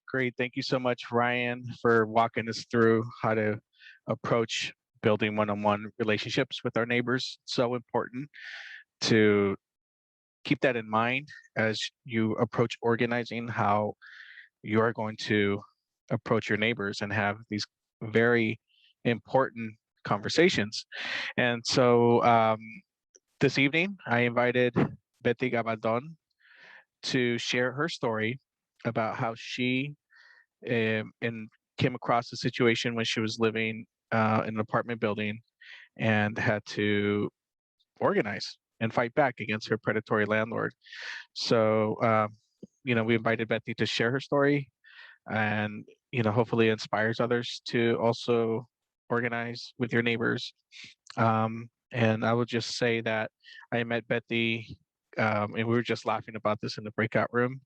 Great. Thank you so much, Ryan, for walking us through how to approach building one-on-one relationships with our neighbors. So important to keep that in mind as you approach organizing how you are going to approach your neighbors and have these very important conversations. And so this evening, I invited Betty Gabaldon to share her story about how she and came across a situation when she was living in an apartment building and had to organize and fight back against her predatory landlord. So, we invited Betty to share her story and, hopefully inspires others to also organize with your neighbors. And I will just say that I met Betty, and we were just laughing about this in the breakout room.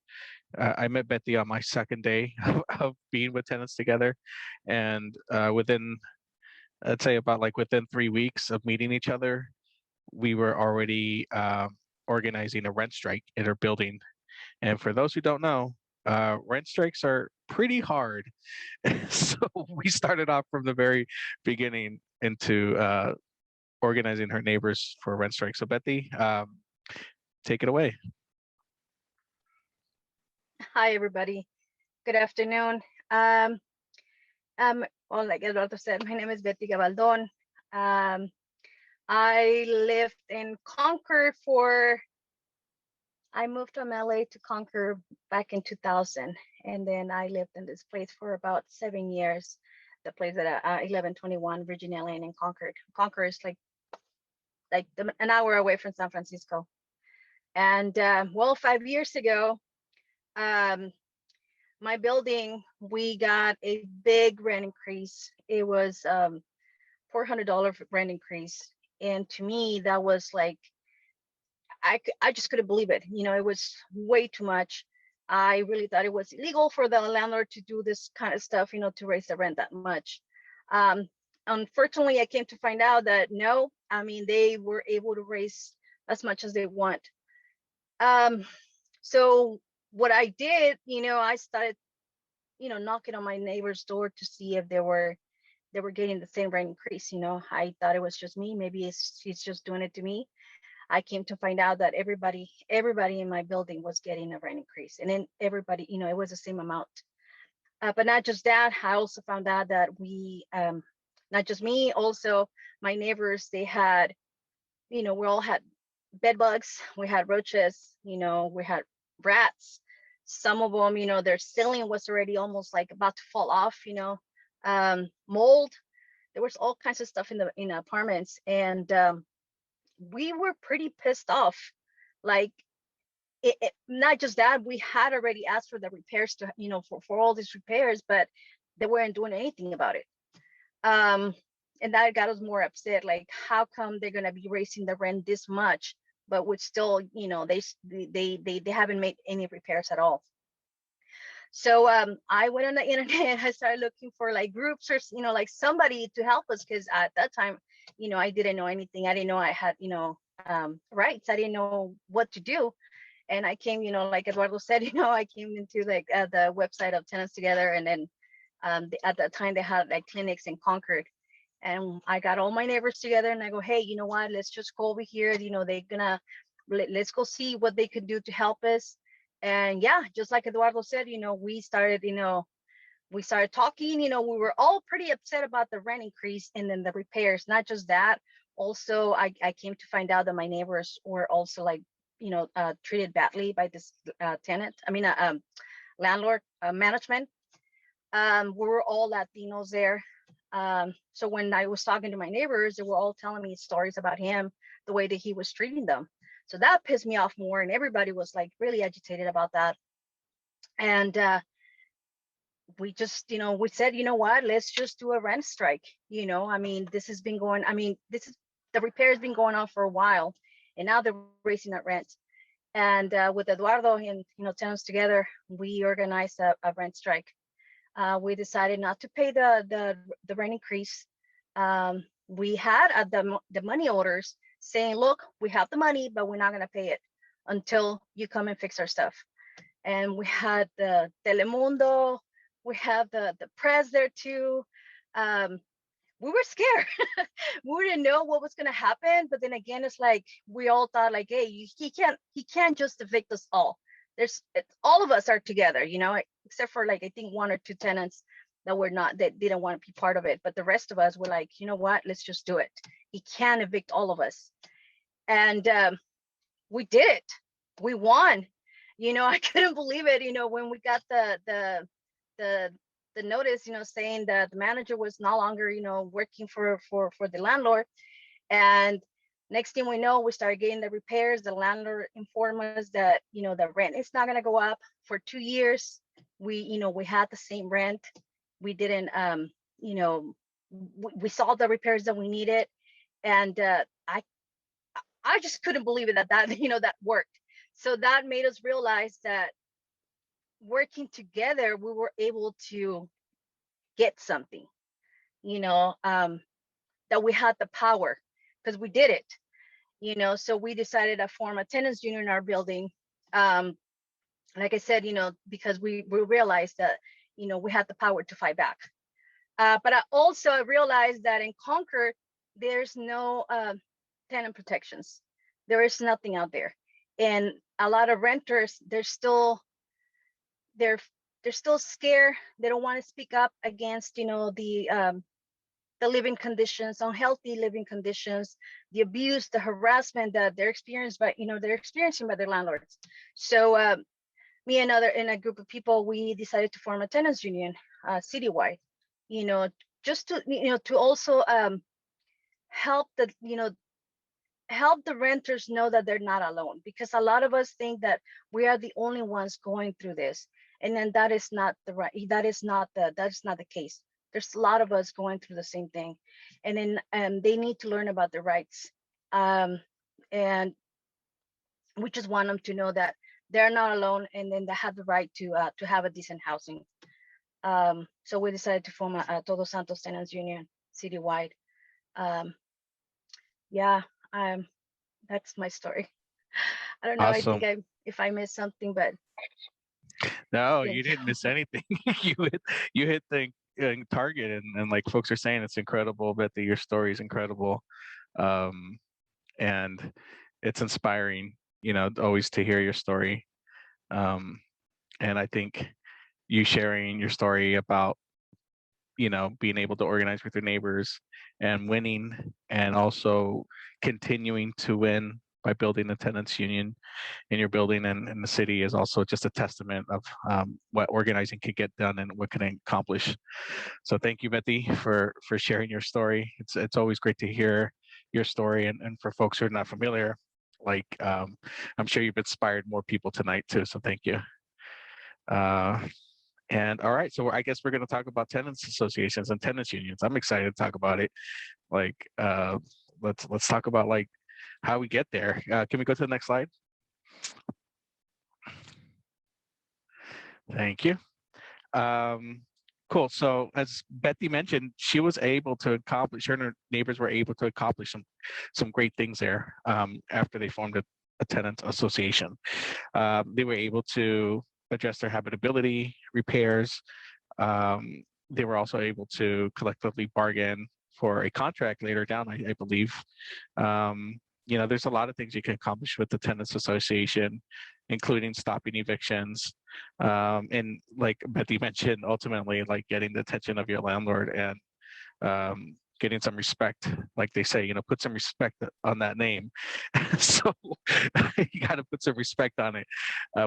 I met Betty on my second day of being with Tenants Together, and I'd say about like within 3 weeks of meeting each other, we were already organizing a rent strike in her building. And for those who don't know, rent strikes are pretty hard. So we started off from the very beginning into organizing her neighbors for a rent strike. So Betty, take it away. Hi, everybody. Good afternoon. Um, well, like Eduardo said, my name is Betty Gabaldon. Um, I lived in Concord I moved from LA to Concord back in 2000. And then I lived in this place for about 7 years. The place at 1121 Virginia Lane in Concord. Concord is an hour away from San Francisco. And well, 5 years ago, um, my building, we got a big rent increase. It was $400 rent increase. And to me, that was like, I just couldn't believe it. It was way too much. I really thought it was illegal for the landlord to do this kind of stuff, to raise the rent that much. Um, Unfortunately, I came to find out that no, they were able to raise as much as they want. Um, so what I did, I started, knocking on my neighbor's door to see if they were getting the same rent increase. I thought it was just me. Maybe he's just doing it to me. I came to find out that everybody in my building was getting a rent increase, and then everybody, it was the same amount. But not just that, I also found out that not just me, also my neighbors, they had, we all had bed bugs, we had roaches, we had rats. Some of them, their ceiling was already almost like about to fall off, mold. There was all kinds of stuff in the apartments, and we were pretty pissed off. Like, not just that, we had already asked for the repairs to, for all these repairs, but they weren't doing anything about it. And that got us more upset. Like, how come they're gonna be raising the rent this much, but would still, they haven't made any repairs at all. So I went on the internet. I started looking for like groups or like somebody to help us, because at that time, I didn't know anything. I didn't know I had rights. I didn't know what to do. And I came, like Eduardo said, I came into like the website of Tenants Together, and then at that time they had like clinics in Concord. And I got all my neighbors together, and I go, hey, you know what? Let's just go over here. They're gonna let's go see what they could do to help us. And yeah, just like Eduardo said, we started talking. We were all pretty upset about the rent increase and then the repairs. Not just that, also I came to find out that my neighbors were also like, treated badly by this landlord management. We were all Latinos there. So when I was talking to my neighbors, they were all telling me stories about him, the way that he was treating them. So that pissed me off more, and everybody was like really agitated about that. And we just, we said, you know what, let's just do a rent strike. This has been going, the repair has been going on for a while, and now they're raising that rent. And with Eduardo and, Tenants Together, we organized a rent strike. We decided not to pay the rent increase. We had the money orders saying, look, we have the money, but we're not going to pay it until you come and fix our stuff. and we had the Telemundo, we have the press there too. We were scared. We didn't know what was gonna happen, but then again, it's like we all thought like, hey, he can't just evict us all. All of us are together, except for like I think one or two tenants that didn't want to be part of it, but the rest of us were like, you know what, let's just do it. He can't evict all of us, and we did it. We won. I couldn't believe it. When we got the the notice, saying that the manager was no longer, working for the landlord. And next thing we know, we started getting the repairs. The landlord informed us that, the rent is not gonna go up for 2 years. We had the same rent. We didn't, we saw the repairs that we needed, and I just couldn't believe it that that worked. So that made us realize that working together, we were able to get something, that we had the power because we did it, so we decided to form a tenants union in our building. Like I said, because we realized that, we had the power to fight back. But I also realized that in Concord, there's no tenant protections. There is nothing out there. And a lot of renters, they're still scared. They don't want to speak up against, the living conditions, unhealthy living conditions, the abuse, the harassment that they're experiencing by their landlords. So me and a group of people, we decided to form a tenants union citywide, just to also help the renters know that they're not alone, because a lot of us think that we are the only ones going through this, and then that is not the case. There's a lot of us going through the same thing, and then they need to learn about their rights, and we just want them to know that they're not alone, and then they have the right to have a decent housing. So we decided to form a Todos Santos Tenants Union citywide. Yeah, that's my story. I don't know. I think Awesome. if I missed something, but No, yeah. you didn't miss anything. You hit the target, and like folks are saying, it's incredible. Bet that your story is incredible, um, and it's inspiring. Always to hear your story, um, and I think you sharing your story about being able to organize with your neighbors and winning, and also continuing to win by building a tenants union in your building and in the city is also just a testament of what organizing can get done and what can accomplish. So thank you, Betty, for sharing your story. It's always great to hear your story, and for folks who are not familiar, like I'm sure you've inspired more people tonight too. So thank you. Uh, and all right, so I guess we're going to talk about tenants associations and tenants unions. I'm excited to talk about it. Like, let's talk about like how we get there. Can we go to the next slide? Thank you. Cool. So as Betty mentioned, she was able to accomplish. Her and her neighbors were able to accomplish some great things there after they formed a tenant association. They were able to address their habitability repairs. They were also able to collectively bargain for a contract later down, I believe. There's a lot of things you can accomplish with the tenants association, including stopping evictions, and like Betty mentioned, ultimately like getting the attention of your landlord and getting some respect, like they say, put some respect on that name. So you got to put some respect on it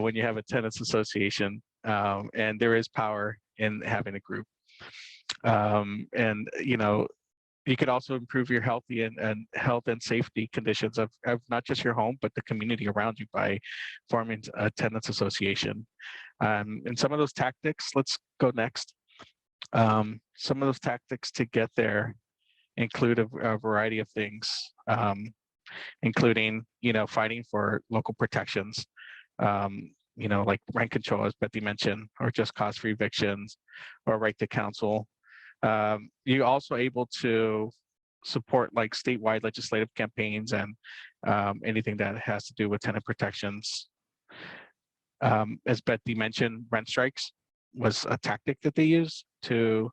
when you have a tenants association, and there is power in having a group. And you could also improve your healthy and health and safety conditions of not just your home, but the community around you by forming a tenants association. And some of those tactics, let's go next. Some of those tactics to get there include a variety of things, including, fighting for local protections, like rent control, as Betty mentioned, or just cause for evictions, or right to counsel. You're also able to support like statewide legislative campaigns and anything that has to do with tenant protections. As Betty mentioned, rent strikes was a tactic that they used to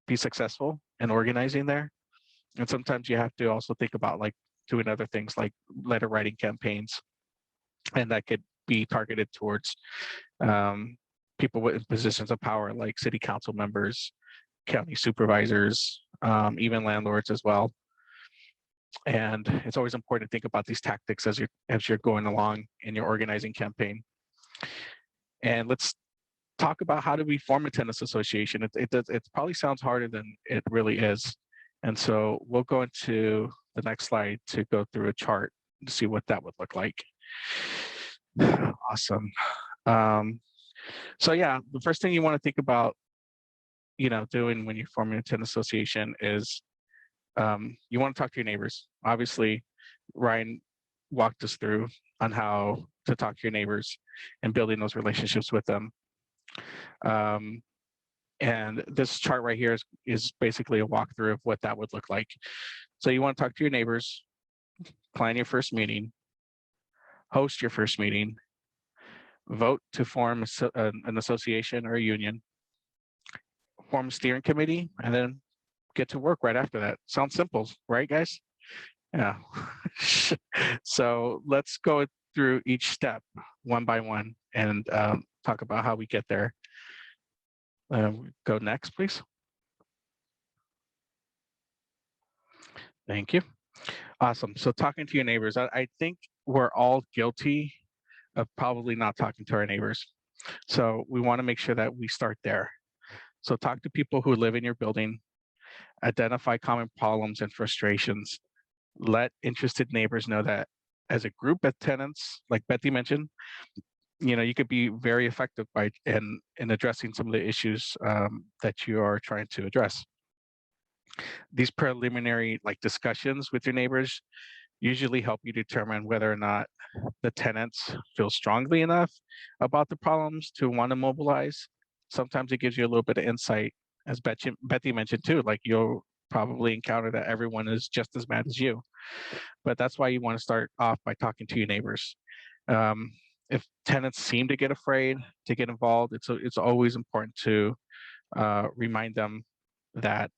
be successful in organizing there. And sometimes you have to also think about like doing other things like letter writing campaigns, and that could be targeted towards people with positions of power like city council members, county supervisors, even landlords as well. And it's always important to think about these tactics as you're going along in your organizing campaign. And let's talk about how do we form a tenants association. It probably sounds harder than it really is. And so we'll go into the next slide to go through a chart to see what that would look like. Awesome. So yeah, the first thing you want to think about, doing when you're forming a tenant association is you want to talk to your neighbors. Obviously, Ryan walked us through on how to talk to your neighbors and building those relationships with them. And this chart right here is basically a walkthrough of what that would look like. So you want to talk to your neighbors, plan your first meeting, host your first meeting, vote to form an association or a union, form a steering committee, and then get to work right after that. Sounds simple, right, guys? Yeah. So let's go through each step one by one and talk about how we get there. Go next, please. Thank you. Awesome. So talking to your neighbors, I think we're all guilty of probably not talking to our neighbors. So we want to make sure that we start there. So talk to people who live in your building, identify common problems and frustrations, let interested neighbors know that as a group of tenants, like Betty mentioned, you could be very effective in addressing some of the issues that you are trying to address. These preliminary discussions with your neighbors usually help you determine whether or not the tenants feel strongly enough about the problems to want to mobilize. Sometimes it gives you a little bit of insight, as Betty mentioned too, like you'll probably encounter that everyone is just as mad as you. But that's why you want to start off by talking to your neighbors. If tenants seem to get afraid to get involved, it's always important to remind them that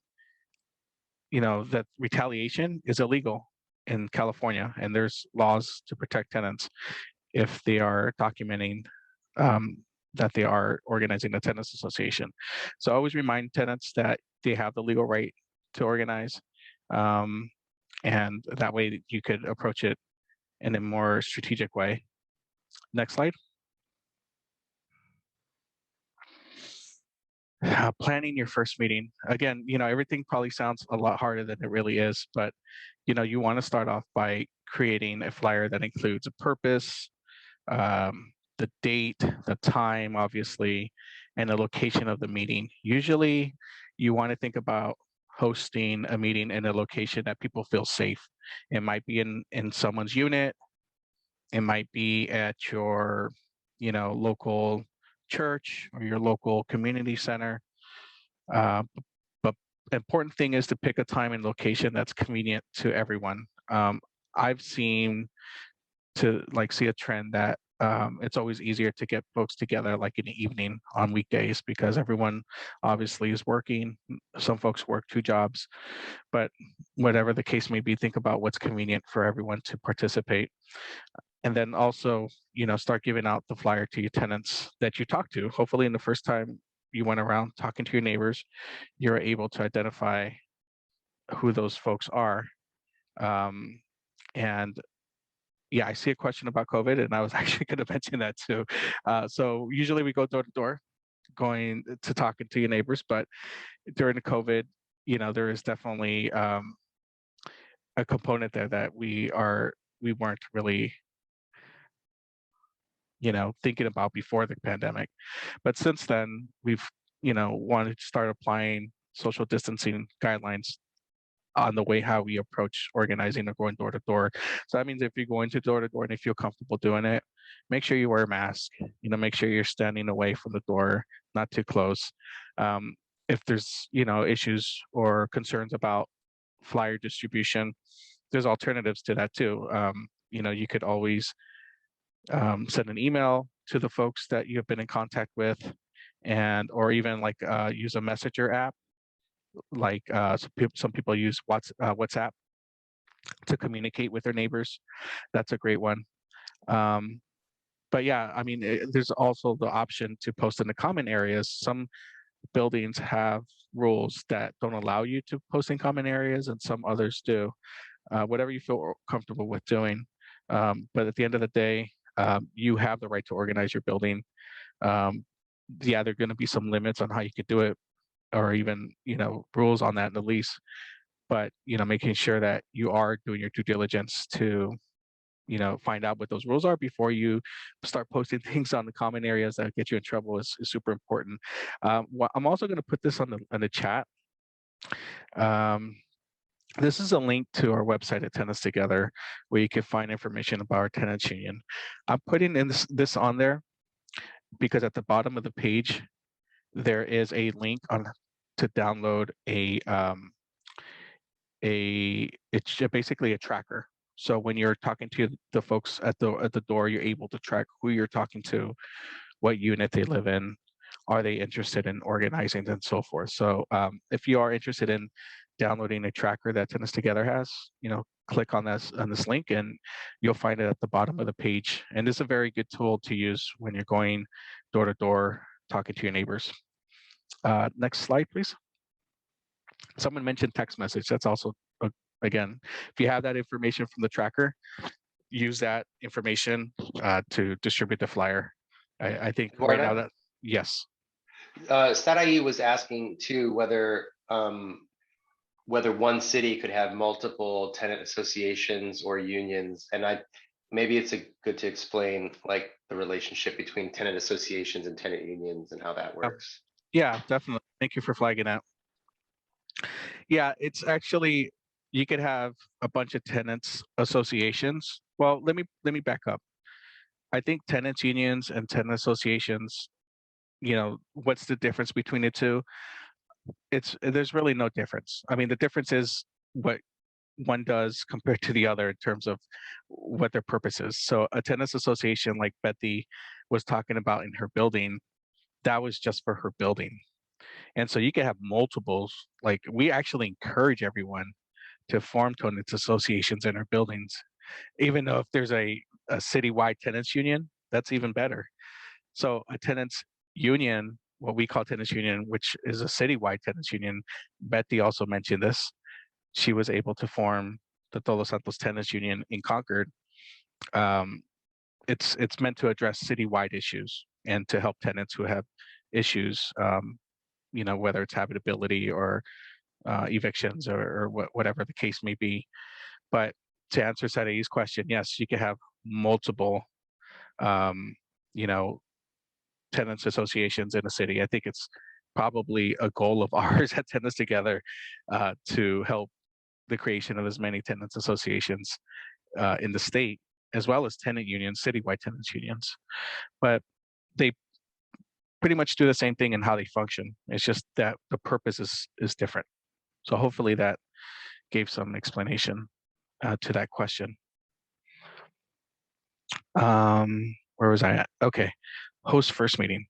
that retaliation is illegal in California, and there's laws to protect tenants if they are documenting that they are organizing a tenants association. So always remind tenants that they have the legal right to organize, and that way you could approach it in a more strategic way. Next slide. Planning your first meeting. Again, everything probably sounds a lot harder than it really is, but you want to start off by creating a flyer that includes a purpose, the date, the time, obviously, and the location of the meeting. Usually, you want to think about hosting a meeting in a location that people feel safe. It might be in someone's unit. It might be at your, local church or your local community center. But important thing is to pick a time and location that's convenient to everyone. I've seen see a trend that it's always easier to get folks together like in the evening on weekdays because everyone obviously is working. Some folks work 2 jobs, but whatever the case may be, think about what's convenient for everyone to participate. And then also, start giving out the flyer to your tenants that you talk to. Hopefully in the first time you went around talking to your neighbors, you're able to identify who those folks are. And yeah, I see a question about COVID, and I was actually going to mention that too. So usually we go door to door, going to talking to your neighbors, but during the COVID, there is definitely a component there that we weren't really, thinking about before the pandemic. But since then, we've, wanted to start applying social distancing guidelines on the way how we approach organizing or going door to door. So that means if you're going to door and you feel comfortable doing it, make sure you wear a mask. Make sure you're standing away from the door, not too close. If there's issues or concerns about flyer distribution, there's alternatives to that too. You could always send an email to the folks that you have been in contact with, and or even like use a messenger app. Like some people use WhatsApp to communicate with their neighbors. That's a great one. Um, but yeah, I mean, there's also the option to post in the common areas. Some buildings have rules that don't allow you to post in common areas, and some others do. Whatever you feel comfortable with doing. But at the end of the day, you have the right to organize your building. Um, yeah, there are going to be some limits on how you could do it, or even rules on that in the lease. But making sure that you are doing your due diligence to find out what those rules are before you start posting things on the common areas that get you in trouble is super important. I'm also going to put this on the chat. Um, this is a link to our website at Tenants Together, where you can find information about our tenants union. I'm putting in this on there because at the bottom of the page there is a link on to download it's basically a tracker. So when you're talking to the folks at the door, you're able to track who you're talking to, what unit they live in, are they interested in organizing, and so forth. So if you are interested in downloading a tracker that Tenants Together has, click on this link and you'll find it at the bottom of the page. And it's a very good tool to use when you're going door to door talking to your neighbors. Next slide, please. Someone mentioned text message. That's also, again, if you have that information from the tracker, use that information to distribute the flyer. I think right now that, yes. Sarai was asking too whether one city could have multiple tenant associations or unions, and maybe it's good to explain like the relationship between tenant associations and tenant unions and how that works. Yeah, definitely. Thank you for flagging that. Yeah, it's actually, you could have a bunch of tenants associations. Well, let me back up. I think tenants unions and tenant associations, what's the difference between the two? There's really no difference. I mean, the difference is what one does compared to the other in terms of what their purpose is. So a tenants association, like Betty was talking about in her building, that was just for her building. And so you can have multiples. Like, we actually encourage everyone to form tenants associations in our buildings, even though if there's a citywide tenants union, that's even better. So a tenants union, what we call tenants union, which is a citywide tenants union, Betty also mentioned this. She was able to form the Todos Santos Tenants Union in Concord. It's meant to address citywide issues and to help tenants who have issues, whether it's habitability or evictions or whatever the case may be. But to answer Sadai's question, yes, you can have multiple, tenants associations in a city. I think it's probably a goal of ours at Tenants Together to help the creation of as many tenants associations in the state, as well as tenant unions, citywide tenants unions. But they pretty much do the same thing in how they function. It's just that the purpose is different. So hopefully that gave some explanation to that question. Where was I at? Okay, host first meeting.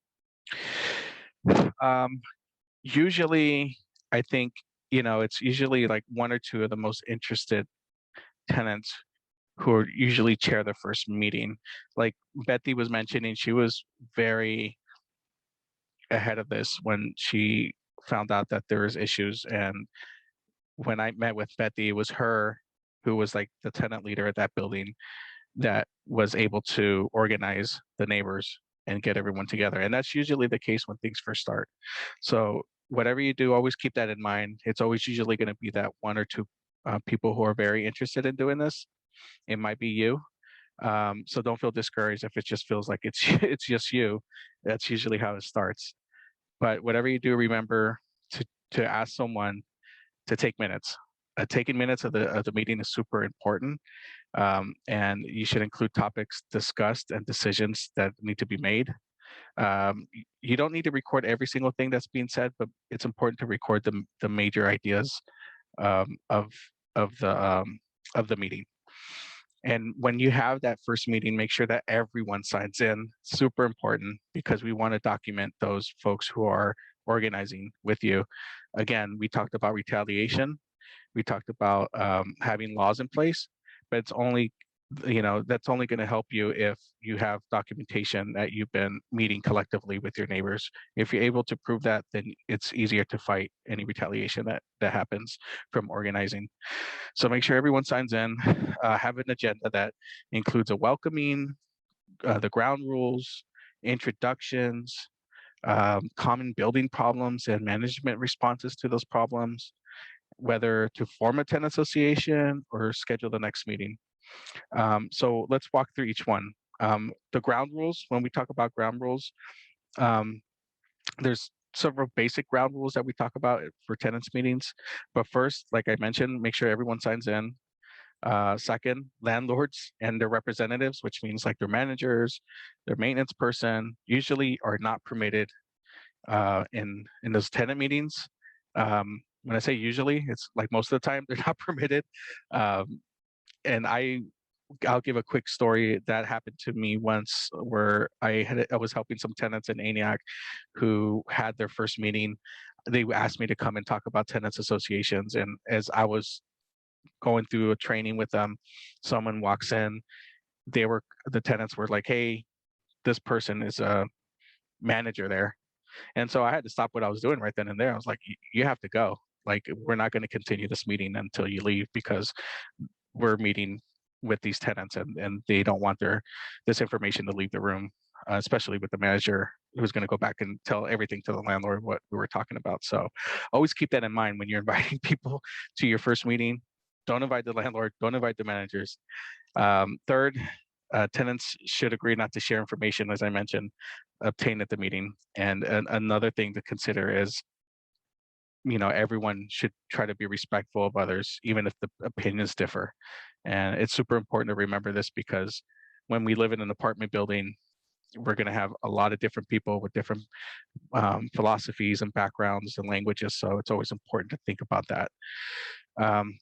Usually, I think, it's usually like one or two of the most interested tenants who are usually chair the first meeting. Like Betty was mentioning, she was very ahead of this when she found out that there was issues. And when I met with Betty, it was her who was like the tenant leader at that building that was able to organize the neighbors and get everyone together. And that's usually the case when things first start. So whatever you do, always keep that in mind. It's always usually going to be that one or two people who are very interested in doing this. It might be you. So don't feel discouraged if it just feels like it's it's just you. That's usually how it starts. But whatever you do, remember to ask someone to take minutes. Taking minutes of the meeting is super important, and you should include topics discussed and decisions that need to be made. You don't need to record every single thing that's being said, but it's important to record the major ideas of the meeting. And when you have that first meeting, make sure that everyone signs in. Super important, because we want to document those folks who are organizing with you. Again, we talked about retaliation. We talked about having laws in place, but it's only, that's only going to help you if you have documentation that you've been meeting collectively with your neighbors. If you're able to prove that, then it's easier to fight any retaliation that happens from organizing. So make sure everyone signs in, have an agenda that includes a welcoming, the ground rules, introductions, common building problems and management responses to those problems, whether to form a tenant association or schedule the next meeting. So let's walk through each one. The ground rules, when we talk about ground rules, there's several basic ground rules that we talk about for tenants meetings. But first, like I mentioned, make sure everyone signs in. Second, landlords and their representatives, which means like their managers, their maintenance person, usually are not permitted in those tenant meetings. When I say usually, it's like most of the time they're not permitted. And I'll give a quick story that happened to me once, where I was helping some tenants in ANIAC who had their first meeting. They asked me to come and talk about tenants associations, and as I was going through a training with them, someone walks in. The tenants were like, "Hey, this person is a manager there," and so I had to stop what I was doing right then and there. I was like, "You have to go. Like, we're not going to continue this meeting until you leave, because we're meeting with these tenants, and they don't want this information to leave the room, especially with the manager who's going to go back and tell everything to the landlord what we were talking about." So always keep that in mind when you're inviting people to your first meeting. Don't invite the landlord, don't invite the managers. Third, tenants should agree not to share information, as I mentioned, obtained at the meeting. And another thing to consider is, everyone should try to be respectful of others, even if the opinions differ. And it's super important to remember this, because when we live in an apartment building, we're going to have a lot of different people with different philosophies and backgrounds and languages. So it's always important to think about that.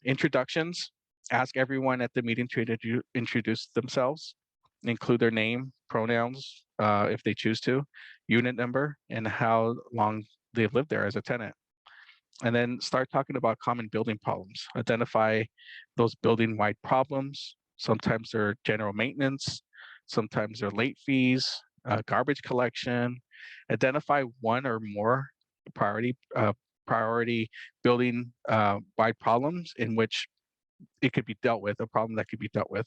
Introductions: ask everyone at the meeting to introduce themselves, include their name, pronouns, if they choose to, unit number, and how long they've lived there as a tenant. And then start talking about common building problems. Identify those building-wide problems. Sometimes they're general maintenance, sometimes they're late fees, garbage collection. Identify one or more priority building wide problems in which it could be dealt with, a problem that could be dealt with.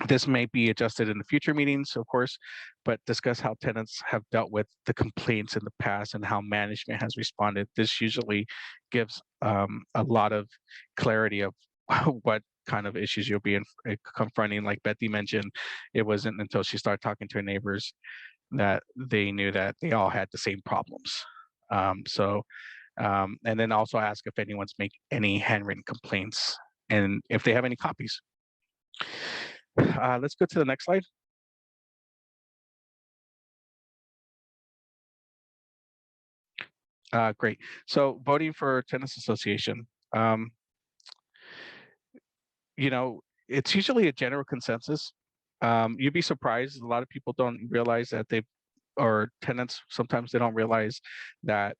This may be adjusted in the future meetings, of course, but discuss how tenants have dealt with the complaints in the past and how management has responded. This usually gives a lot of clarity of what kind of issues you'll be confronting. Like Betty mentioned, it wasn't until she started talking to her neighbors that they knew that they all had the same problems. And then also ask if anyone's make any handwritten complaints and if they have any copies. Let's go to the next slide. Great. So voting for tenants association, it's usually a general consensus. You'd be surprised. A lot of people don't realize that or tenants, sometimes they don't realize that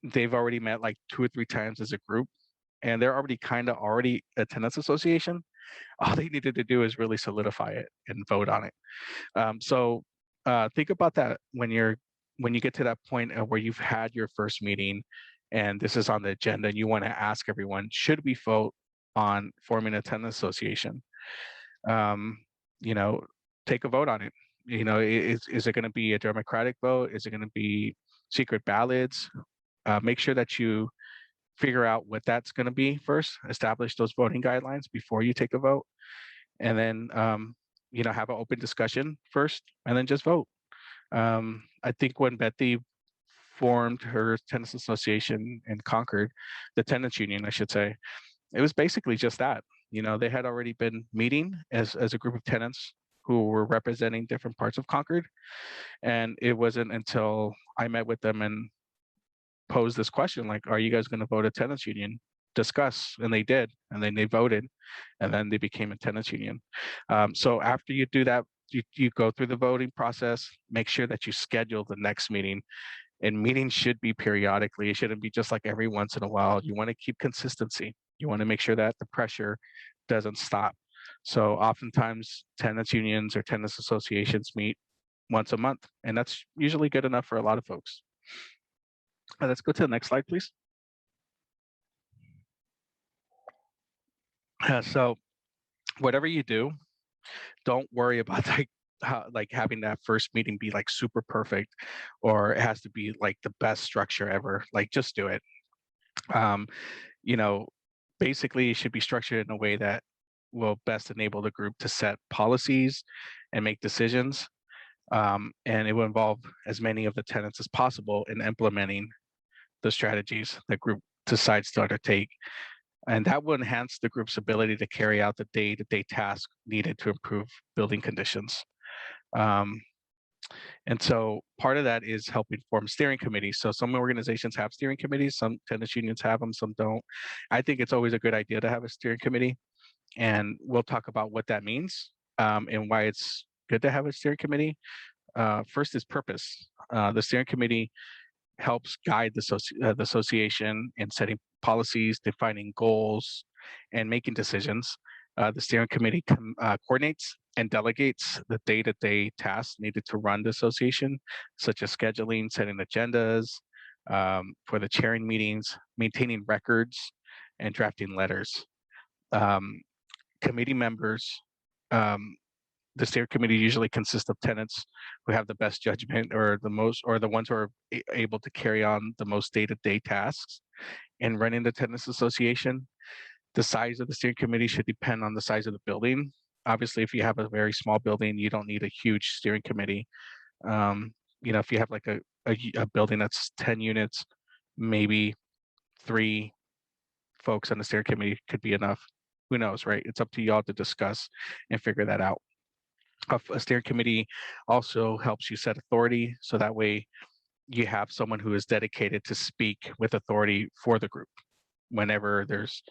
they've already met like 2 or 3 times as a group, and they're already a tenants association. All they needed to do is really solidify it and vote on it. So think about that when you get to that point where you've had your first meeting and this is on the agenda, and you want to ask everyone, should we vote on forming a tenant association? Take a vote on it. Is it going to be a democratic vote? Is it going to be secret ballots? Make sure that you figure out what that's going to be first. Establish those voting guidelines before you take a vote, and then have an open discussion first, and then just vote. I think when Betty formed her tenants association in Concord, the tenants union, I should say, it was basically just that. They had already been meeting as a group of tenants who were representing different parts of Concord, and it wasn't until I met with them and posed this question, like, are you guys going to vote a tenants union? discuss, and they did, and then they voted, and then they became a tenants union. So after you do that, you go through the voting process, make sure that you schedule the next meeting, and meetings should be periodically. It shouldn't be just like every once in a while. You want to keep consistency. You want to make sure that the pressure doesn't stop. So oftentimes tenants unions or tenants associations meet once a month, and that's usually good enough for a lot of folks. Let's go to the next slide, please. So whatever you do, don't worry about like having that first meeting be like super perfect, or it has to be like the best structure ever. Like, just do it. You know, basically it should be structured in a way that will best enable the group to set policies and make decisions. And it will involve as many of the tenants as possible in implementing the strategies the group decides to undertake. And that will enhance the group's ability to carry out the day-to-day tasks needed to improve building conditions. And so part of that is helping form steering committees. So some organizations have steering committees, some tenants unions have them, some don't. I think it's always a good idea to have a steering committee, and we'll talk about what that means and why it's good to have a steering committee. First is purpose. The steering committee helps guide the association in setting policies, defining goals, and making decisions. The steering committee coordinates and delegates the day-to-day tasks needed to run the association, such as scheduling, setting agendas for the chairing meetings, maintaining records, and drafting letters. Committee members, the steering committee usually consists of tenants who have the best judgment, or the ones who are able to carry on the most day-to-day tasks in running the tenants association. The size of the steering committee should depend on the size of the building. Obviously, if you have a very small building, you don't need a huge steering committee. If you have like a building that's 10 units, maybe 3 folks on the steering committee could be enough. Who knows, right? It's up to y'all to discuss and figure that out. A steering committee also helps you set authority, so that way you have someone who is dedicated to speak with authority for the group. Whenever there's,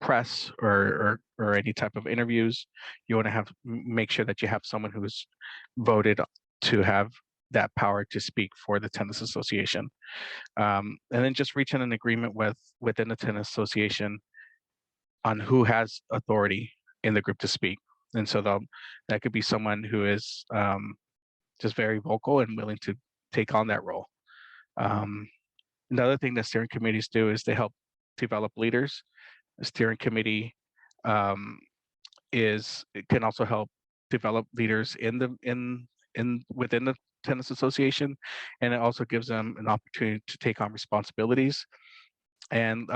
press or any type of interviews, you want to make sure that you have someone who's voted to have that power to speak for the tenants association. And then just reaching an agreement within the tenants association on who has authority in the group to speak. And so that could be someone who is just very vocal and willing to take on that role. Another thing that steering committees do is they help develop leaders. A steering committee can also help develop leaders within the tenants association, and it also gives them an opportunity to take on responsibilities. And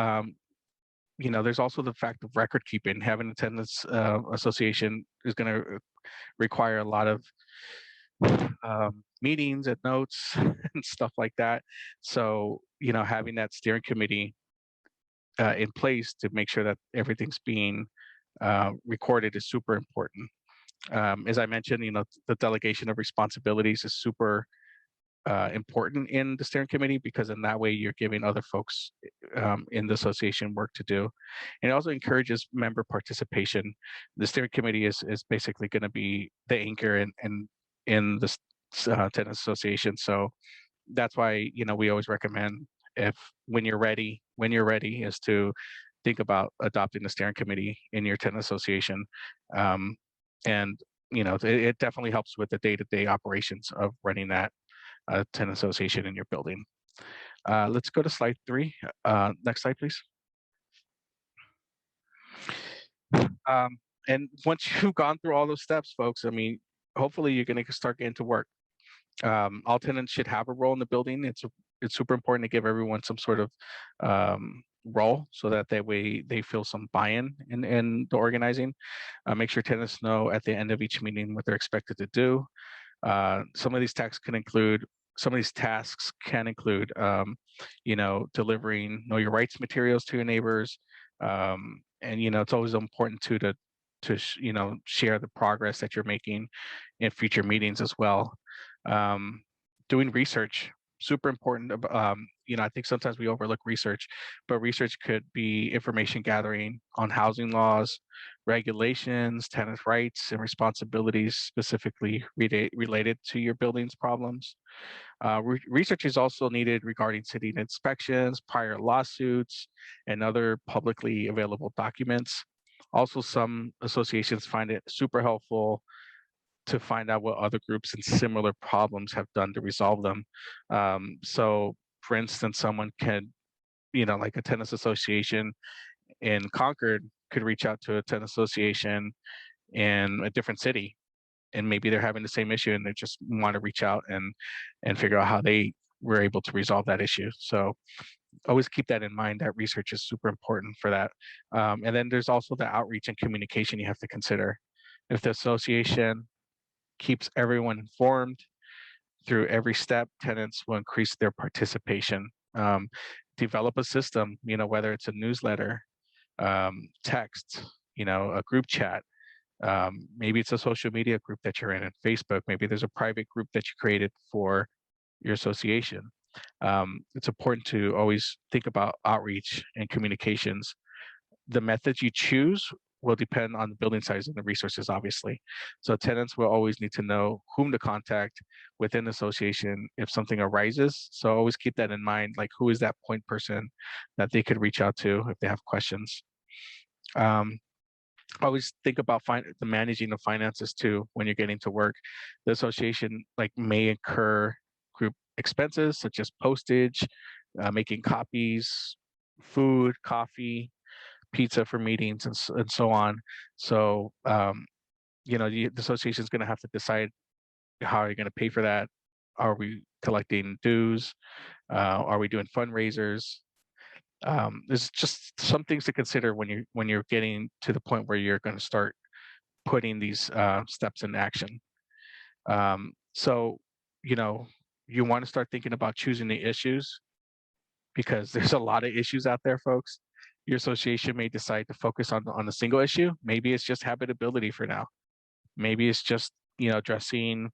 there's also the fact of record keeping. Having a tenants association is going to require a lot of meetings and notes and stuff like that. So having that steering committee in place to make sure that everything's being recorded is super important. As I mentioned, the delegation of responsibilities is super important in the steering committee, because in that way you're giving other folks in the association work to do. And it also encourages member participation. The steering committee is basically going to be the anchor in the tenants association. So that's why we always recommend, when you're ready is to think about adopting the steering committee in your tenant association. And it definitely helps with the day-to-day operations of running that tenant association in your building. Let's go to slide 3. Next slide, please. And once you've gone through all those steps, folks, hopefully you're going to start getting to work. All tenants should have a role in the building. It's super important to give everyone some sort of role, so that way they feel some buy-in in the organizing. Make sure tenants know at the end of each meeting what they're expected to do. Some of these tasks can include delivering know your rights materials to your neighbors. And it's always important to share the progress that you're making in future meetings as well. Doing research. super important. I think sometimes we overlook research, but research could be information gathering on housing laws, regulations, tenant rights and responsibilities specifically related to your building's problems. Research is also needed regarding city inspections, prior lawsuits, and other publicly available documents. Also, some associations find it super helpful to find out what other groups in similar problems have done to resolve them. So, for instance, someone can, like a tennis association in Concord could reach out to a tennis association in a different city, and maybe they're having the same issue and they just want to reach out and figure out how they were able to resolve that issue. So always keep that in mind, that research is super important for that. And then there's also the outreach and communication you have to consider. If the association keeps everyone informed through every step, tenants will increase their participation. Develop a system, whether it's a newsletter, text, a group chat. Maybe it's a social media group that you're in Facebook. Maybe there's a private group that you created for your association. It's important to always think about outreach and communications. The methods you choose will depend on the building size and the resources, obviously. So tenants will always need to know whom to contact within the association if something arises. So always keep that in mind, like who is that point person that they could reach out to if they have questions. Always think about the managing of finances too when you're getting to work. The association may incur group expenses such as postage, making copies, food, coffee, pizza for meetings, and so on. So the association is going to have to decide how you're going to pay for that. Are we collecting dues? Are we doing fundraisers? There's just some things to consider when you're getting to the point where you're going to start putting these steps in action. So you want to start thinking about choosing the issues, because there's a lot of issues out there, folks. Your association may decide to focus on a single issue. Maybe it's just habitability for now. Maybe it's just addressing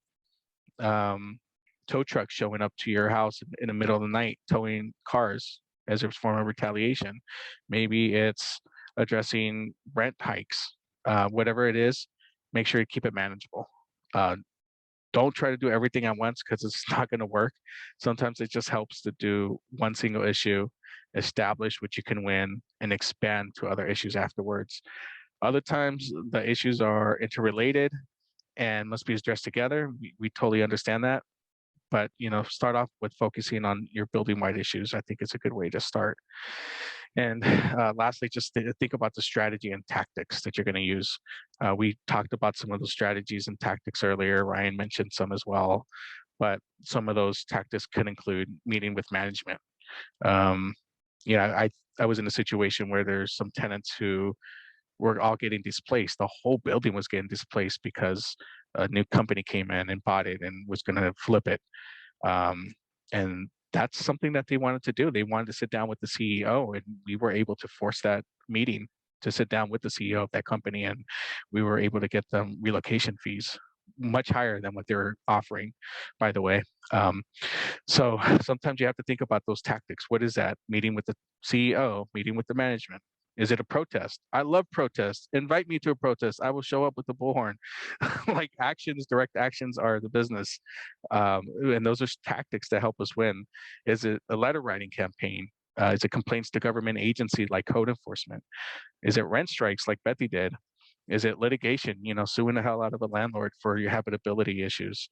tow trucks showing up to your house in the middle of the night, towing cars as a form of retaliation. Maybe it's addressing rent hikes. Whatever it is, make sure you keep it manageable. Don't try to do everything at once, because it's not going to work. Sometimes it just helps to do one single issue, establish what you can win, and expand to other issues afterwards. Other times the issues are interrelated and must be addressed together. We totally understand that. But start off with focusing on your building-wide issues. I think it's a good way to start. And lastly, just think about the strategy and tactics that you're going to use. We talked about some of those strategies and tactics earlier. Ryan mentioned some as well, but some of those tactics could include meeting with management. I was in a situation where there's some tenants who were all getting displaced. The whole building was getting displaced because a new company came in and bought it and was going to flip it. And that's something that they wanted to do. They wanted to sit down with the CEO, and we were able to force that meeting to sit down with the CEO of that company, and we were able to get them relocation fees much higher than what they're offering, by the way. So sometimes you have to think about those tactics. What is that? Meeting with the CEO, meeting with the management. Is it a protest? I love protests. Invite me to a protest. I will show up with the bullhorn. Like direct actions are the business. And those are tactics that help us win. Is it a letter writing campaign? Is it complaints to government agency like code enforcement? Is it rent strikes like Bethy did? Is it litigation, suing the hell out of a landlord for your habitability issues?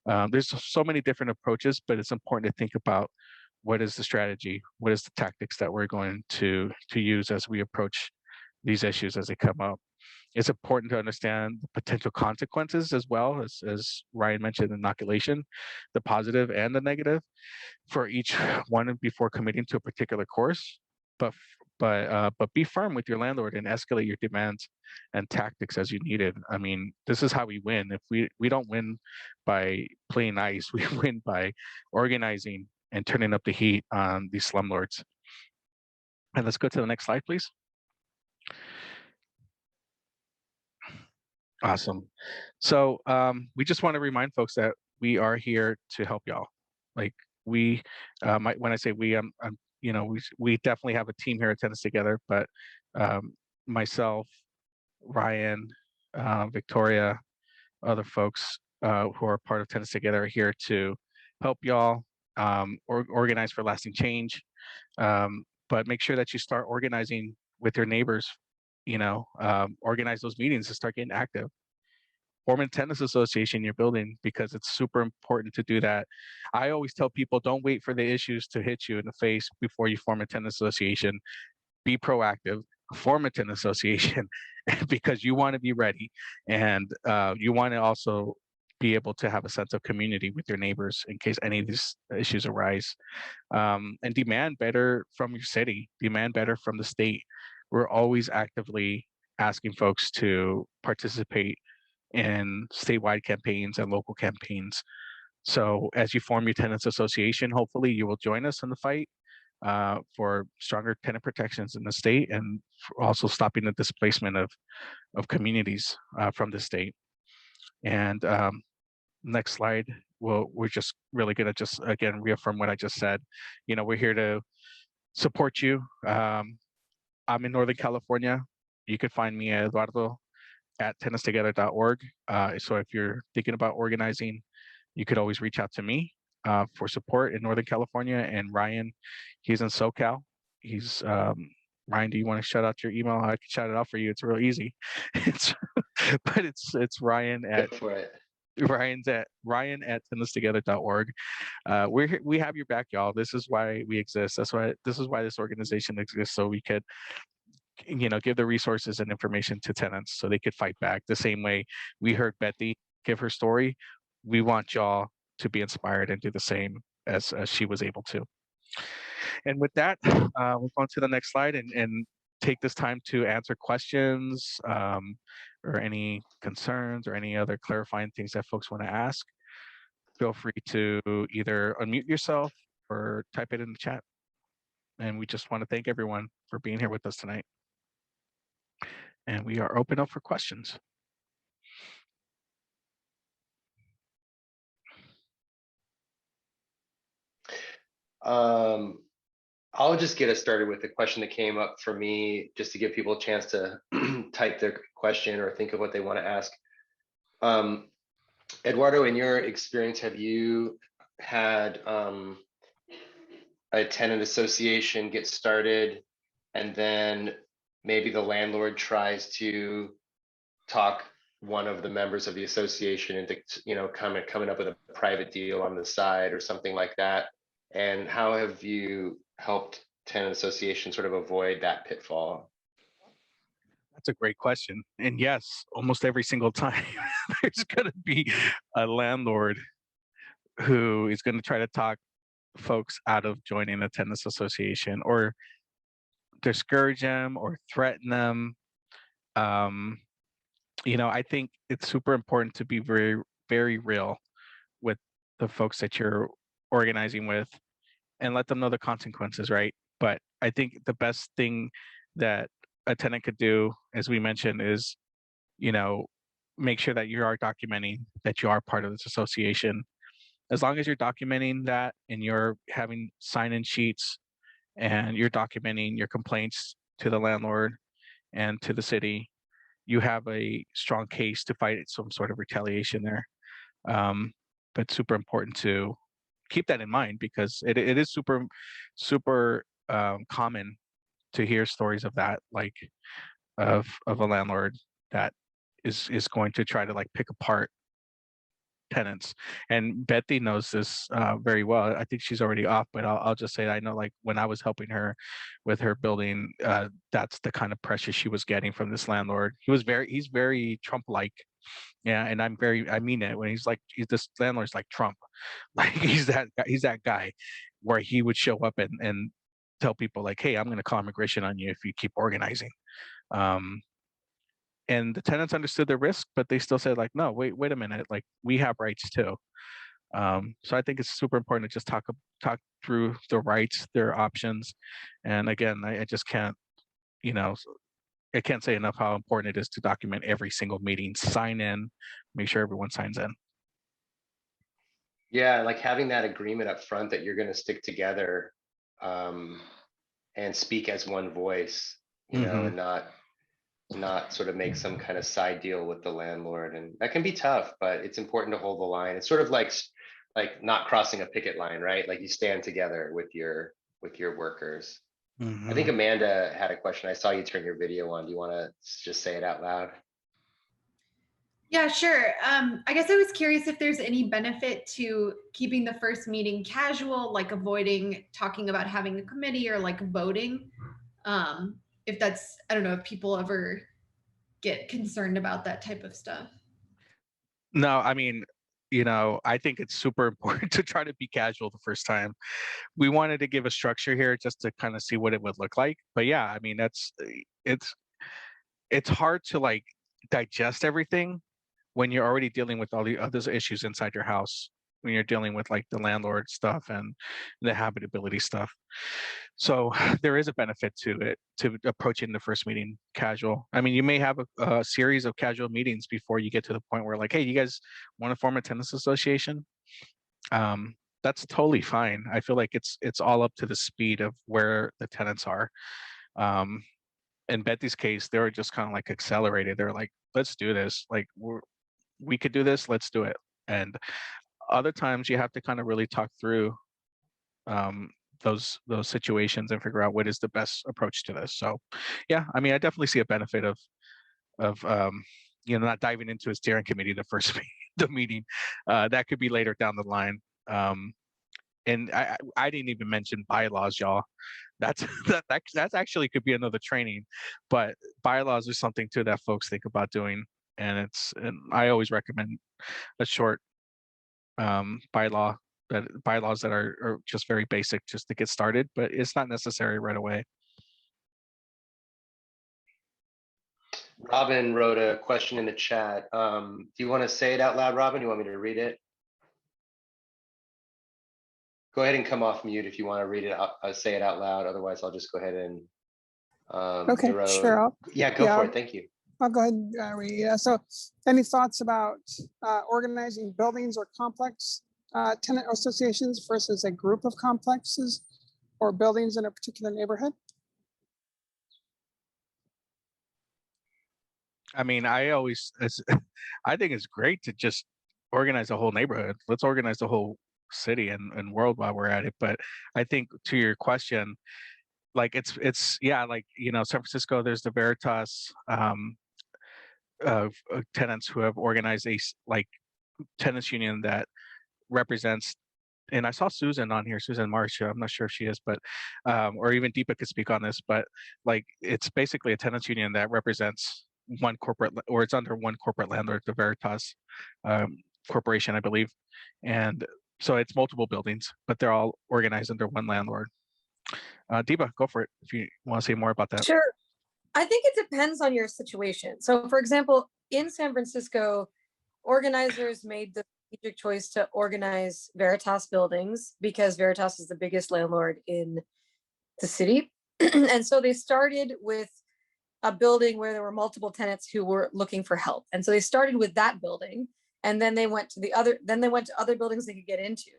There's so many different approaches, but it's important to think about what is the strategy, what is the tactics that we're going to use as we approach these issues as they come up. It's important to understand the potential consequences as well, as Ryan mentioned, inoculation, the positive and the negative for each one before committing to a particular course. But be firm with your landlord and escalate your demands and tactics as you need it. I mean, this is how we win. If we don't win by playing nice, we win by organizing and turning up the heat on these slumlords. And let's go to the next slide, please. Awesome. So we just want to remind folks that we are here to help y'all. Like, we, when I say we, you know, we definitely have a team here at Tenants Together, but myself, Ryan, Victoria, other folks who are part of Tenants Together are here to help y'all or organize for lasting change. But make sure that you start organizing with your neighbors, you know, organize those meetings and start getting active. Form a tennis association in your building because it's super important to do that. I always tell people, don't wait for the issues to hit you in the face before you form a tennis association. Be proactive, form a tennis association because you want to be ready, and you want to also be able to have a sense of community with your neighbors in case any of these issues arise. And demand better from your city, demand better from the state. We're always actively asking folks to participate in statewide campaigns and local campaigns. So as you form your tenants association, hopefully you will join us in the fight for stronger tenant protections in the state, and for also stopping the displacement of communities from the state. And next slide, we're just really going to just again reaffirm what I just said. You know, we're here to support you. I'm in Northern California. You can find me at Eduardo at tenantstogether.org. So if you're thinking about organizing, you could always reach out to me for support in Northern California. And Ryan, he's in SoCal. He's Ryan, do you want to shout out your email? I can shout it out for you. It's real easy. But it's Ryan at Go for it. Ryan at tenantstogether.org. We have your back, y'all. This is why we exist. This is why this organization exists, so we could, you know, give the resources and information to tenants so they could fight back the same way we heard Betty give her story. We want y'all to be inspired and do the same as she was able to. And with that, we'll go on to the next slide and take this time to answer questions or any concerns or any other clarifying things that folks want to ask. Feel free to either unmute yourself or type it in the chat. And we just want to thank everyone for being here with us tonight. And we are open up for questions. I'll just get us started with the question that came up for me, just to give people a chance to type their question or think of what they want to ask. Eduardo, in your experience, have you had a tenant association get started and then maybe the landlord tries to talk one of the members of the association into, you know, coming up with a private deal on the side or something like that? And how have you helped tenant associations sort of avoid that pitfall? That's a great question. And yes, almost every single time there's going to be a landlord who is going to try to talk folks out of joining a tenants association or discourage them or threaten them. You know, I think it's super important to be very, very real with the folks that you're organizing with and let them know the consequences, right? But I think the best thing that a tenant could do, as we mentioned, is, you know, make sure that you are documenting that you are part of this association. As long as you're documenting that and you're having sign-in sheets and you're documenting your complaints to the landlord and to the city, you have a strong case to fight some sort of retaliation there. But super important to keep that in mind because it is super common to hear stories of that, like of a landlord that is going to try to like pick apart tenants. And Betty knows this very well. I think she's already off, but I'll just say I know, like when I was helping her with her building, that's the kind of pressure she was getting from this landlord. He's very Trump-like. Yeah, and I mean it when this landlord's like Trump, like he's that guy, where he would show up and tell people like, hey, I'm going to call immigration on you if you keep organizing. And the tenants understood the risk, but they still said like, no, wait a minute, like we have rights too. So I think it's super important to just talk through the rights, their options, and again, I just can't, you know, I can't say enough how important it is to document every single meeting, sign in, make sure everyone signs in. Yeah, like having that agreement up front that you're gonna stick together, and speak as one voice, you know, and not sort of make some kind of side deal with the landlord, and that can be tough, but it's important to hold the line. It's sort of like not crossing a picket line, right? Like you stand together with your workers. I think Amanda had a question. I saw you turn your video on. Do you want to just say it out loud? Yeah, sure. I guess I was curious if there's any benefit to keeping the first meeting casual, like avoiding talking about having a committee or like voting. If that's, I don't know if people ever get concerned about that type of stuff. No, I mean, I think it's super important to try to be casual the first time. We wanted to give a structure here just to kind of see what it would look like. But yeah, I mean, it's hard to like digest everything when you're already dealing with all the other issues inside your house, when you're dealing with like the landlord stuff and the habitability stuff. So there is a benefit to it, to approaching the first meeting casual. I mean, you may have a series of casual meetings before you get to the point where like, hey, you guys want to form a tenants association? That's totally fine. I feel like it's all up to the speed of where the tenants are. In Betty's case, they were just kind of like accelerated. They're like, let's do this. Like we could do this, let's do it. And other times you have to kind of really talk through those situations and figure out what is the best approach to this. So yeah, I mean, I definitely see a benefit of not diving into a steering committee the first the meeting. That could be later down the line. And I didn't even mention bylaws, y'all. That's that's actually could be another training, but bylaws are something too that folks think about doing. And I always recommend a short bylaws that are just very basic just to get started, but it's not necessary right away. Robin wrote a question in the chat. Do you want to say it out loud, Robin? You want me to read it? Go ahead and come off mute if you want to read it, say it out loud. Otherwise, I'll just go ahead and okay, sure. Go for it. Thank you. I'll go ahead and read. So any thoughts about organizing buildings or complex tenant associations versus a group of complexes or buildings in a particular neighborhood? I mean, I think it's great to just organize a whole neighborhood. Let's organize the whole city and world while we're at it. But I think to your question, like it's yeah, like San Francisco, there's the Veritas of tenants who have organized a like tenants union that represents, and I saw Susan on here, Susan Marsh. I'm not sure if she is, but or even Deepa could speak on this, but like it's basically a tenants union that represents one corporate, or it's under one corporate landlord, the Veritas Corporation, I believe. And so it's multiple buildings, but they're all organized under one landlord. Deepa, go for it if you want to say more about that. Sure. I think it depends on your situation. So for example, in San Francisco, organizers made the strategic choice to organize Veritas buildings because Veritas is the biggest landlord in the city. And so they started with a building where there were multiple tenants who were looking for help. And so they started with that building, and then they went to other buildings they could get into.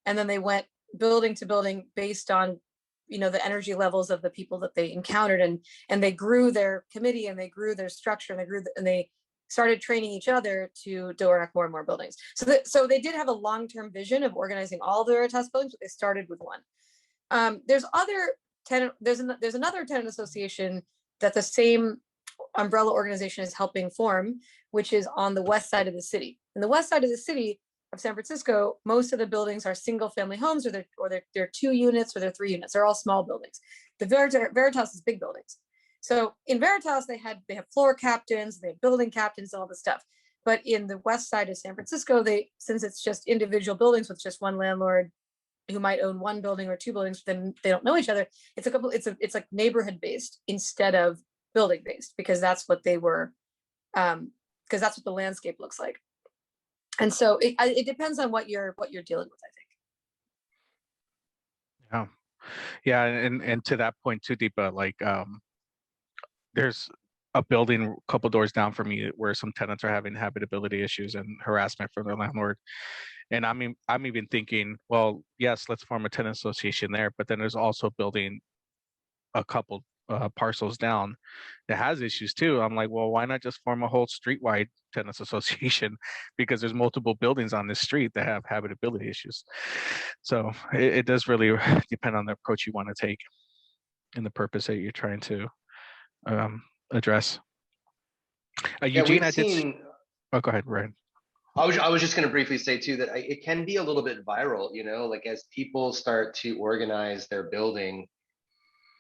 And then they went building to building based on the energy levels of the people that they encountered, and they grew their committee, and they grew their structure, and they started training each other to direct more and more buildings. So they did have a long-term vision of organizing all the Veritas buildings, but they started with one. There's another tenant association that the same umbrella organization is helping form, which is on the west side of the city. In the west side of the city of San Francisco, most of the buildings are single family homes, or they're 2 units, or they're 3 units. They're all small buildings. The Veritas is big buildings. So in Veritas, they have floor captains, they have building captains, and all this stuff. But in the west side of San Francisco, since it's just individual buildings with just one landlord who might own 1 building or 2 buildings, then they don't know each other. It's like neighborhood based instead of building based, because that's what they were, because that's what the landscape looks like. And so it depends on what you're dealing with, I Yeah, think. yeah, and to that point too, Deepa, like there's a building a couple doors down from me where some tenants are having habitability issues and harassment from their landlord. And I'm even thinking, well, yes, let's form a tenant association there, but then there's also building a couple parcels down that has issues too. I'm like, well, why not just form a whole streetwide tenants association? Because there's multiple buildings on this street that have habitability issues. So it does really depend on the approach you want to take and the purpose that you're trying to address. Yeah, Eugene, we've I did. seen. Oh, go ahead, Ryan. I was just going to briefly say too that it can be a little bit viral, like as people start to organize their building,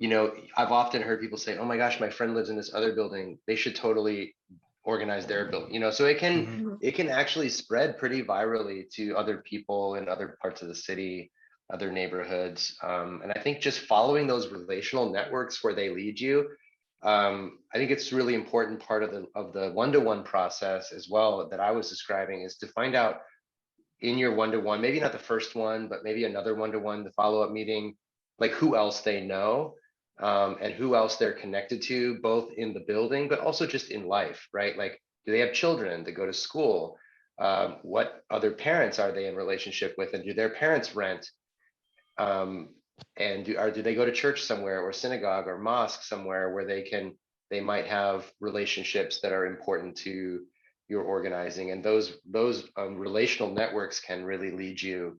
I've often heard people say, "Oh my gosh, my friend lives in this other building. They should totally organize their building." So it can actually spread pretty virally to other people in other parts of the city, other neighborhoods. And I think just following those relational networks where they lead you, I think it's really important part of the one-to-one process as well that I was describing is to find out in your one-to-one, maybe not the first one, but maybe another one-to-one, the follow-up meeting, like who else they know, and who else they're connected to, both in the building, but also just in life, right? Like, do they have children that go to school? What other parents are they in relationship with? And do their parents rent? And do they go to church somewhere or synagogue or mosque somewhere where they might have relationships that are important to your organizing, and those relational networks can really lead you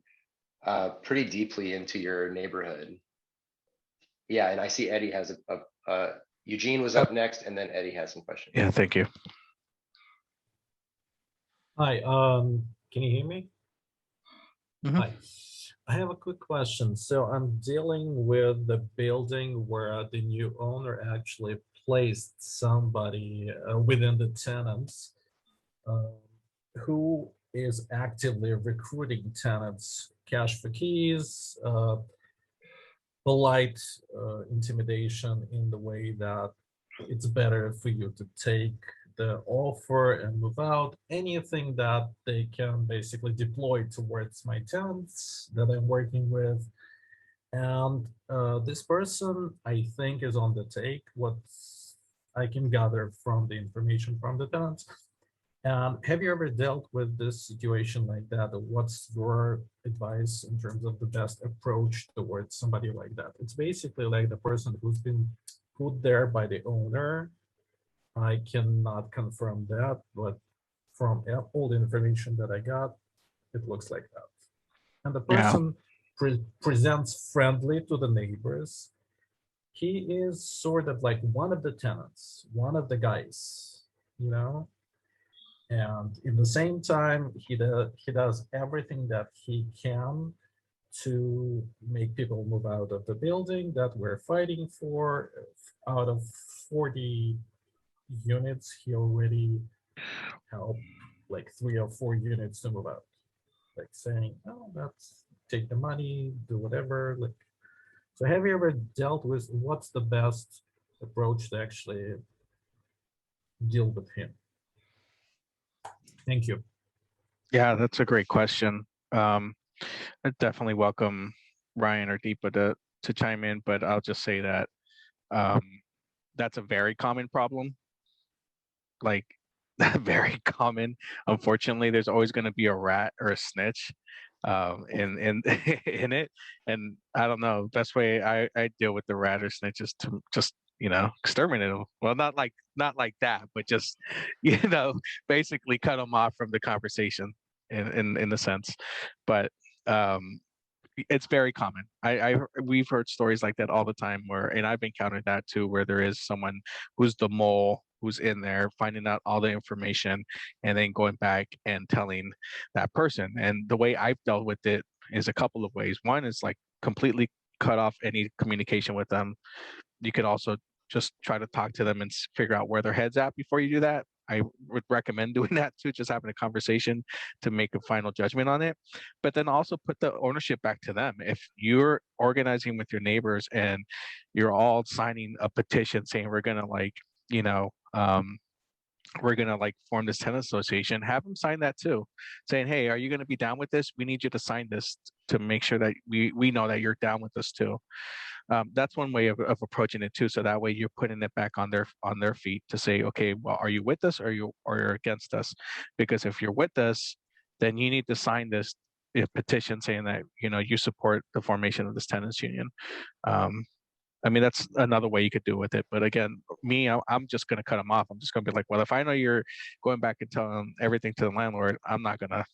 pretty deeply into your neighborhood. Yeah, and I see Eddie has Eugene was up next, and then Eddie has some questions. Yeah, thank you. Hi, can you hear me? Mhm. Hi, I have a quick question. So I'm dealing with the building where the new owner actually placed somebody within the tenants who is actively recruiting tenants, cash for keys, polite intimidation in the way that it's better for you to take the offer and move out, anything that they can basically deploy towards my tenants that I'm working with. And this person, I think, is on the take, what I can gather from the information from the tenants. Have you ever dealt with this situation like that? Or what's your advice in terms of the best approach towards somebody like that? It's basically like the person who's been put there by the owner. I cannot confirm that, but from all the information that I got, it looks like that. And the person presents friendly to the neighbors. He is sort of like one of the tenants, one of the guys, and in the same time, he does everything that he can to make people move out of the building that we're fighting for. Out of 40 units, he already helped like 3 or 4 units to move out, like saying, "Oh, let's take the money, do whatever." Like, so have you ever dealt with what's the best approach to actually deal with him? Thank you. Yeah, that's a great question. I definitely welcome Ryan or Deepa to chime in, but I'll just say that that's a very common problem. Like, very common. Unfortunately, there's always going to be a rat or a snitch in in it, and I don't know. Best way I deal with the rat or snitch is to just exterminate them. Well, not like that, but just basically cut them off from the conversation in the sense. But it's very common. We've heard stories like that all the time and I've encountered that too, where there is someone who's the mole who's in there finding out all the information and then going back and telling that person. And the way I've dealt with it is a couple of ways. One is like completely cut off any communication with them. You could also just try to talk to them and figure out where their head's at before you do that. I would recommend doing that too, just having a conversation to make a final judgment on it. But then also put the ownership back to them. If you're organizing with your neighbors and you're all signing a petition saying we're gonna form this tenant association, have them sign that too, saying, hey, are you going to be down with this? We need you to sign this to make sure that we know that you're down with us too. That's one way of approaching it too. So that way you're putting it back on their feet to say, okay, well, are you with us or you're against us? Because if you're with us, then you need to sign this petition saying that, you support the formation of this tenants union. I mean, that's another way you could do with it. But again, I'm just going to cut them off. I'm just going to be like, well, if I know you're going back and telling everything to the landlord, I'm not going to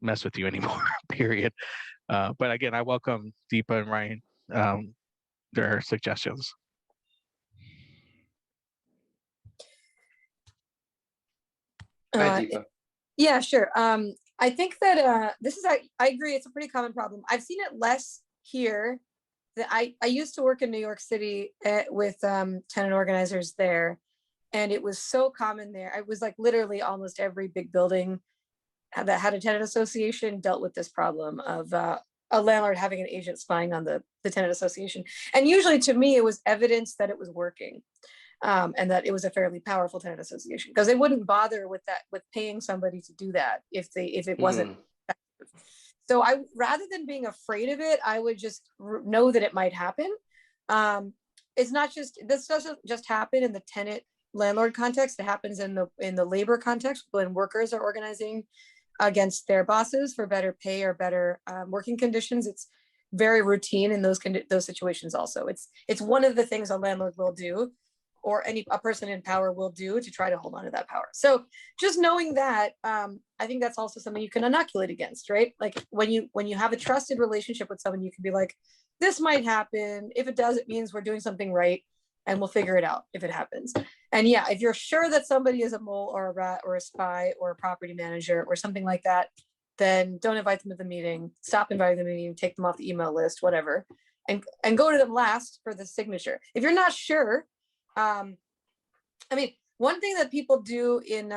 mess with you anymore, period. But again, I welcome Deepa and Ryan, their suggestions. Hi, Deepa. Yeah, sure. I think that I agree. It's a pretty common problem. I've seen it less here. That I used to work in New York City with tenant organizers there, and it was so common there. It was like literally almost every big building that had a tenant association dealt with this problem of a landlord having an agent spying on the tenant association. And usually to me, it was evidence that it was working. And that it was a fairly powerful tenant association, because they wouldn't bother with paying somebody to do that if it wasn't effective. So rather than being afraid of it, I would just know that it might happen. This doesn't just happen in the tenant landlord context. It happens in the labor context when workers are organizing against their bosses for better pay or better working conditions. It's very routine in those situations. Also, it's one of the things a landlord will do, or a person in power will do, to try to hold on to that power. So just knowing that, I think that's also something you can inoculate against, right? Like when you have a trusted relationship with someone, you can be like, this might happen. If it does, it means we're doing something right, and we'll figure it out if it happens. And yeah, if you're sure that somebody is a mole or a rat or a spy or a property manager or something like that, then don't invite them to the meeting. Stop inviting them to the meeting, take them off the email list, whatever, and go to them last for the signature. If you're not sure, I mean, one thing that people do in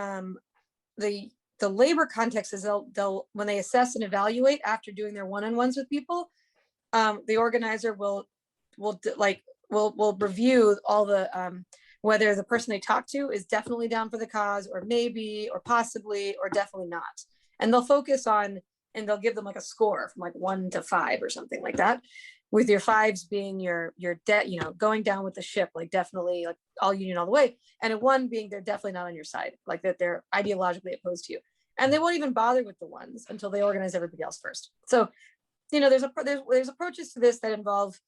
the labor context is they'll when they assess and evaluate after doing their one-on-ones with people, the organizer will review all the whether the person they talk to is definitely down for the cause, or maybe, or possibly, or definitely not. And they'll focus on, and they'll give them like a score from like 1 to 5 or something like that, with your 5s being your debt, going down with the ship, like definitely like all union all the way, and a 1 being they're definitely not on your side, like that they're ideologically opposed to you, and they won't even bother with the 1s until they organize everybody else first. So there's approaches to this that involve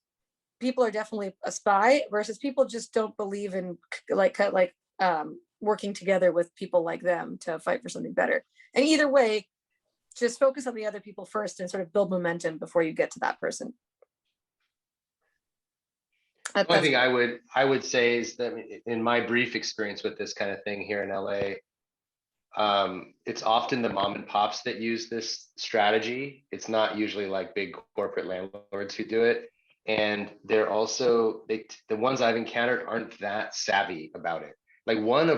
people are definitely a spy versus people just don't believe in working together with people like them to fight for something better. And either way, just focus on the other people first and sort of build momentum before you get to that person. The only thing I would say is that in my brief experience with this kind of thing here in LA, it's often the mom and pops that use this strategy. It's not usually like big corporate landlords who do it. And they're also, the ones I've encountered aren't that savvy about it. Like one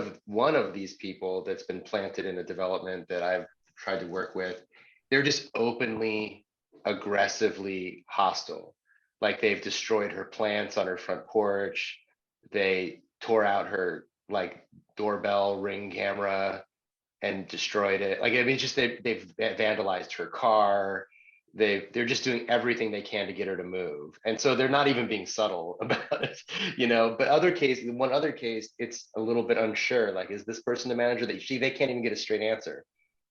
of these people that's been planted in a development that I've tried to work with, they're just openly, aggressively hostile. Like they've destroyed her plants on her front porch. They tore out her like doorbell ring camera and destroyed it. Like, I mean, just they've vandalized her car. They're just doing everything they can to get her to move. And so they're not even being subtle about it, but one other case, it's a little bit unsure. Like, is this person the manager? They can't even get a straight answer.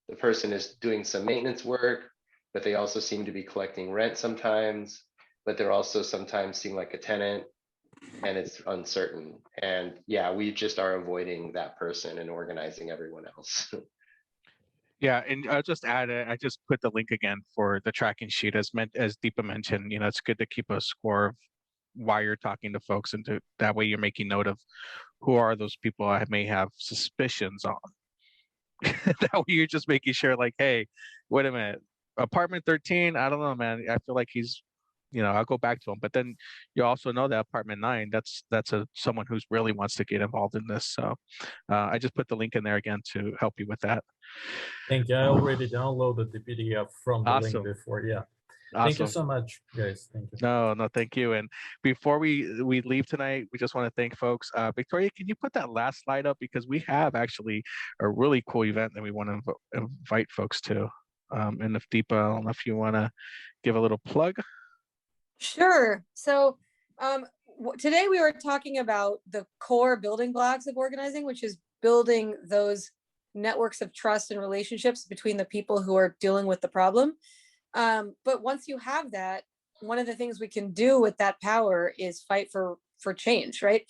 The person is doing some maintenance work, but they also seem to be collecting rent sometimes, but they're also sometimes seem like a tenant, and it's uncertain. And yeah, we just are avoiding that person and organizing everyone else. Yeah, and I'll just add, I just put the link again for the tracking sheet as Deepa mentioned. It's good to keep a score of why you're talking to folks, and that way you're making note of who are those people I may have suspicions on. That way you're just making sure, like, hey, wait a minute, apartment 13, I don't know, man. I feel like he's, I'll go back to him. But then you also know that apartment 9, that's someone who's really wants to get involved in this. So I just put the link in there again to help you with that. Thank you. I already downloaded the PDF from the link before. Yeah. Awesome. Thank you so much, guys. Thank you. No, thank you. And before we leave tonight, we just want to thank folks. Victoria, can you put that last slide up? Because we have actually a really cool event that we want to invite folks to. And if Deepa, I don't know if you want to give a little plug. Sure. So today we were talking about the core building blocks of organizing, which is building those networks of trust and relationships between the people who are dealing with the problem. But once you have that, one of the things we can do with that power is fight for change, right?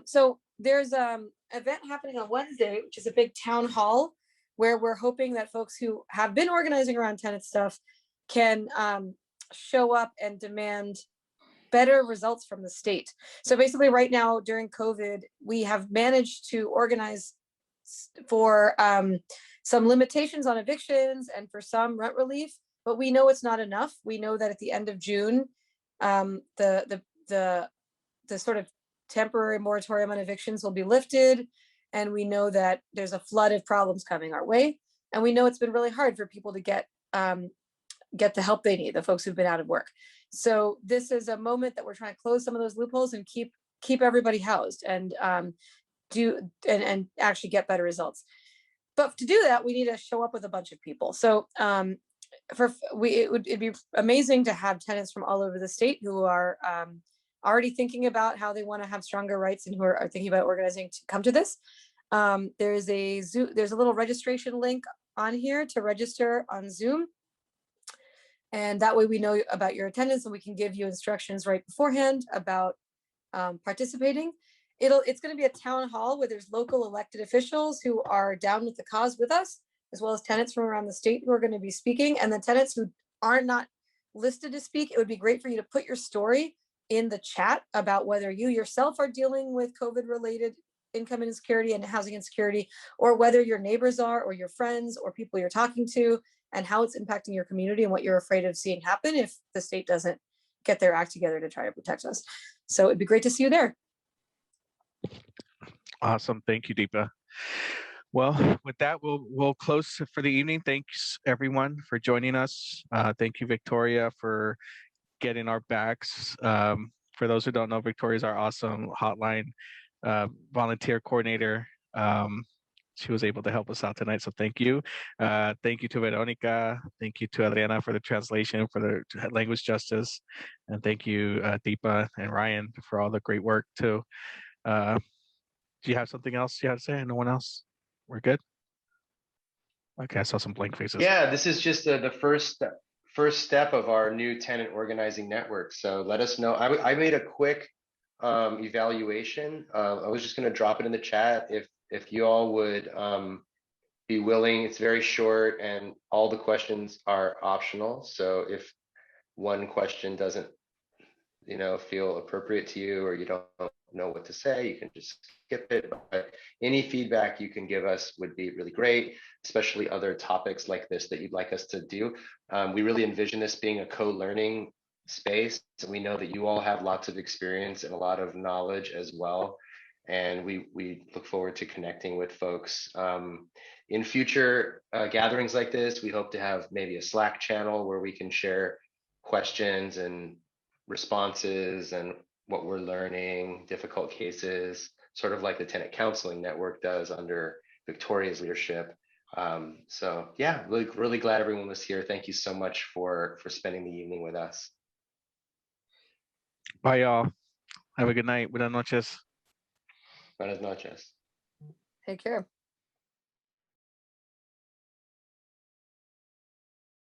So there's event happening on Wednesday, which is a big town hall, where we're hoping that folks who have been organizing around tenant stuff can show up and demand better results from the state. So basically right now during COVID, we have managed to organize for some limitations on evictions and for some rent relief, but we know it's not enough. We know that at the end of June, the sort of temporary moratorium on evictions will be lifted. And we know that there's a flood of problems coming our way. And we know it's been really hard for people to get the help they need, the folks who've been out of work. So this is a moment that we're trying to close some of those loopholes and keep everybody housed and and actually get better results. But to do that, we need to show up with a bunch of people. So it'd be amazing to have tenants from all over the state who are already thinking about how they want to have stronger rights and who are thinking about organizing to come to this. There's a little registration link on here to register on Zoom. And that way we know about your attendance and we can give you instructions right beforehand about participating. It's going to be a town hall where there's local elected officials who are down with the cause with us, as well as tenants from around the state who are going to be speaking. And the tenants who are not listed to speak, it would be great for you to put your story in the chat about whether you yourself are dealing with COVID-related income insecurity and housing insecurity, or whether your neighbors are, or your friends, or people you're talking to, and how it's impacting your community and what you're afraid of seeing happen if the state doesn't get their act together to try to protect us. So it'd be great to see you there. Awesome. Thank you, Deepa. Well, with that, we'll close for the evening. Thanks everyone for joining us. Thank you, Victoria, for getting our backs. For those who don't know, Victoria is our awesome hotline volunteer coordinator. She was able to help us out tonight, so thank you. Thank you to Veronica. Thank you to Adriana for the translation, for the language justice. And thank you, Deepa and Ryan, for all the great work too. Do you have something else you have to say? No one else? We're good? Okay, I saw some blank faces. Yeah, this is just the first step of our new tenant organizing network. So let us know. I made a quick evaluation. I was just going to drop it in the chat if you all would be willing. It's very short and all the questions are optional. So if one question doesn't feel appropriate to you, or you don't know what to say, you can just skip it. But any feedback you can give us would be really great, especially other topics like this that you'd like us to do. We really envision this being a co-learning space, and we know that you all have lots of experience and a lot of knowledge as well. And we look forward to connecting with folks. In future gatherings like this, we hope to have maybe a Slack channel where we can share questions and responses and what we're learning, difficult cases, sort of like the Tenant Counseling Network does under Victoria's leadership. So yeah, really glad everyone was here. Thank you so much for spending the evening with us. Bye, y'all. Have a good night. Buenas noches. Buenas noches. Take care.